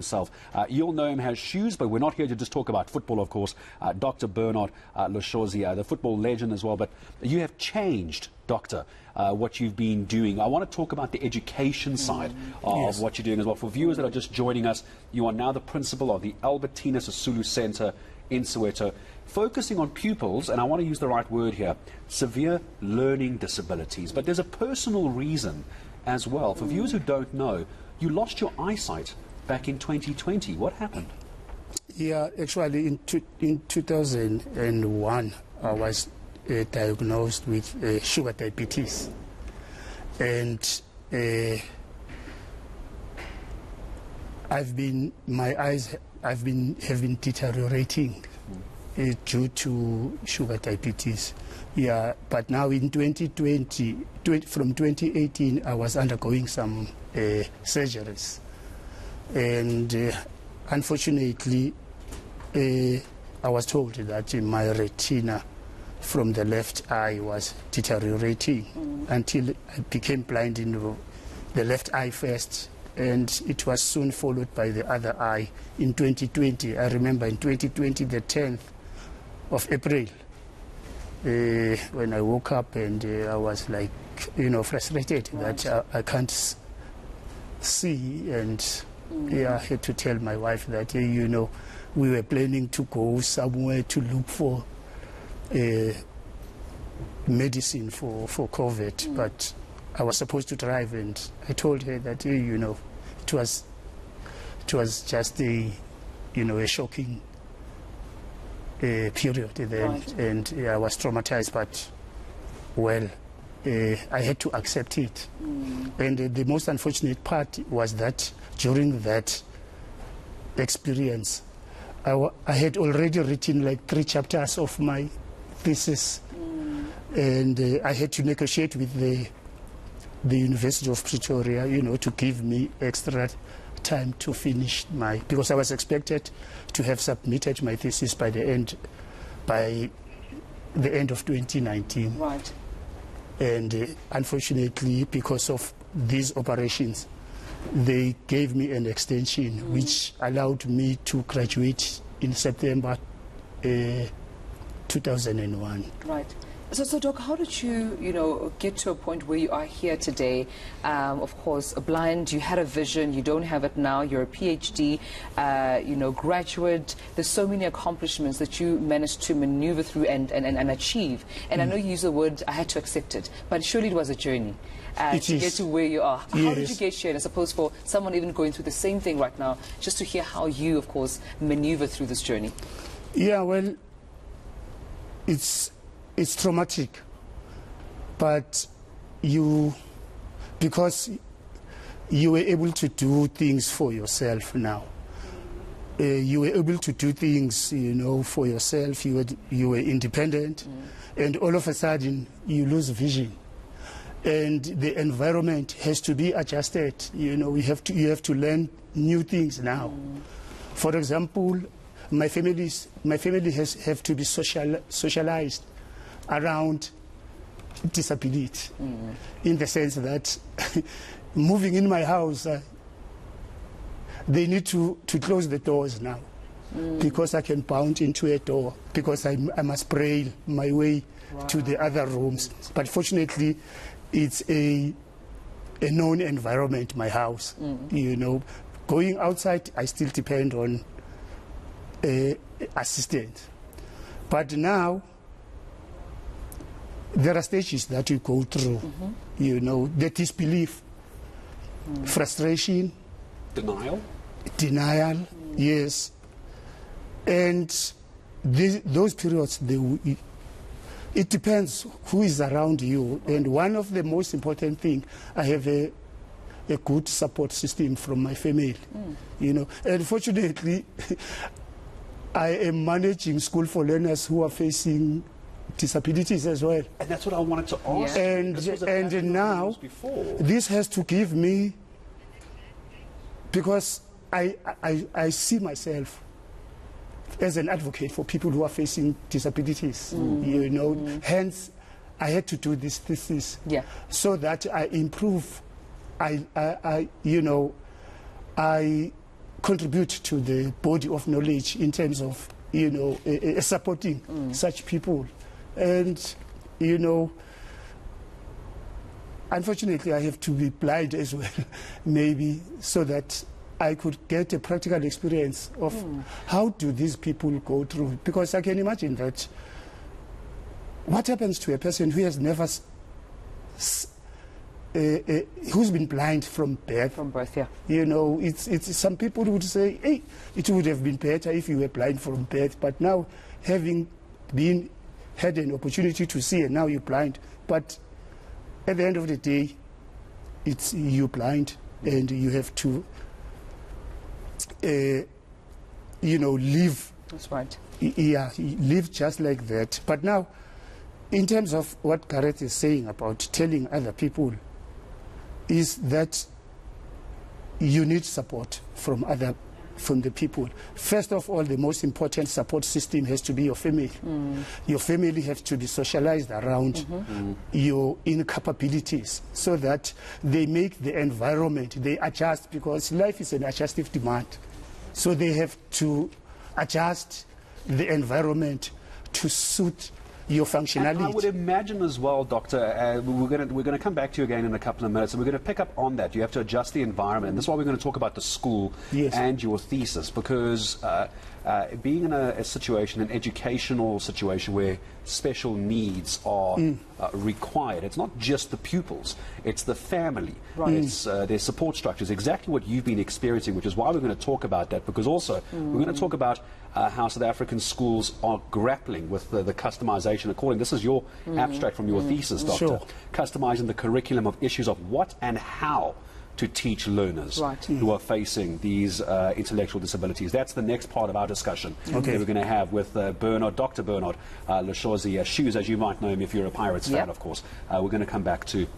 Yourself. You'll know him as Shoes, but we're not here to just talk about football, of course. Dr. Bernard Lushozi, the football legend as well. But you have changed, Doctor, what you've been doing. I want to talk about the education side of what you're doing as well. For viewers that are just joining us, you are now the principal of the Albertina Sisulu Centre in Soweto, focusing on pupils, and I want to use the right word here, severe learning disabilities. But there's a personal reason as well. For viewers who don't know, you lost your eyesight back in 2020. What happened? Yeah, actually in 2001, I was diagnosed with sugar diabetes, and my eyes have been deteriorating due to sugar diabetes. Yeah, but now in 2020, from 2018, I was undergoing some surgeries. And unfortunately, I was told that my retina from the left eye was deteriorating until I became blind in the left eye first, and it was soon followed by the other eye in 2020. I remember in 2020, the 10th of April, when I woke up and I was like, frustrated that I can't see, and I had to tell my wife that, we were planning to go somewhere to look for medicine for COVID, but I was supposed to drive, and I told her that, it was just a shocking period then, and I was traumatized, but well, I had to accept it. And the most unfortunate part was that during that experience, I had already written like 3 chapters of my thesis, and I had to negotiate with the University of Pretoria, to give me extra time to finish because I was expected to have submitted my thesis by the end of 2019. Right. And unfortunately, because of these operations, they gave me an extension which allowed me to graduate in September 2001. Right. So, Doc, how did you, get to a point where you are here today? Of course, blind, you had a vision, you don't have it now, you're a PhD, graduate. There's so many accomplishments that you managed to maneuver through and achieve. And I know you use the word, I had to accept it, but surely it was a journey to get to where you are. Yes. How did you get here? And I suppose for someone even going through the same thing right now, just to hear how you, of course, maneuver through this journey. Yeah, well, it's traumatic, but because you were able to do things for yourself now. You were able to do things, for yourself. You were independent, and all of a sudden you lose vision, and the environment has to be adjusted. You have to learn new things now. For example, my family have to be socialized around disability, in the sense that moving in my house, they need to close the doors now, because I can bound into a door, because I must braille my way to the other rooms. But fortunately, it's a known environment, my house. Going outside, I still depend on assistant. But now, there are stages that you go through, the disbelief, frustration, denial, yes. And those periods, it depends who is around you. And one of the most important things, I have a good support system from my family, And fortunately, I am managing school for learners who are facing disabilities as well. And that's what I wanted to ask. And now, this has to give me, because I see myself as an advocate for people who are facing disabilities, hence I had to do this thesis so that I improve, I contribute to the body of knowledge in terms of, supporting such people. And, unfortunately, I have to be blind as well, maybe, so that I could get a practical experience of how do these people go through. Because I can imagine that what happens to a person who has never, who's been blind from birth. From birth, yeah. It's some people would say, hey, it would have been better if you were blind from birth. But now, having had an opportunity to see, and now you're blind. But at the end of the day, it's you're blind, and you have to, live. That's right. Yeah, live just like that. But now, in terms of what Gareth is saying about telling other people, is that you need support from the people. First of all, the most important support system has to be your family. Your family has to be socialized around your incapabilities, so that they make the environment, they adjust, because life is an adjustive demand. So they have to adjust the environment to suit your functionality. And I would imagine as well, Doctor, we're going to come back to you again in a couple of minutes, and we're going to pick up on that. You have to adjust the environment. And this is why we're going to talk about the school and your thesis, because being in a situation, an educational situation where special needs are required, it's not just the pupils, it's the family, it's their support structures, exactly what you've been experiencing, which is why we're going to talk about that, because also we're going to talk about how South African schools are grappling with the customization according. This is your abstract from your thesis, Doctor. Sure. Customizing the curriculum of issues of what and how to teach learners who are facing these intellectual disabilities. That's the next part of our discussion that we're going to have with Dr. Bernard Lushozi, Shoes, as you might know him if you're a Pirates fan, of course. We're going to come back to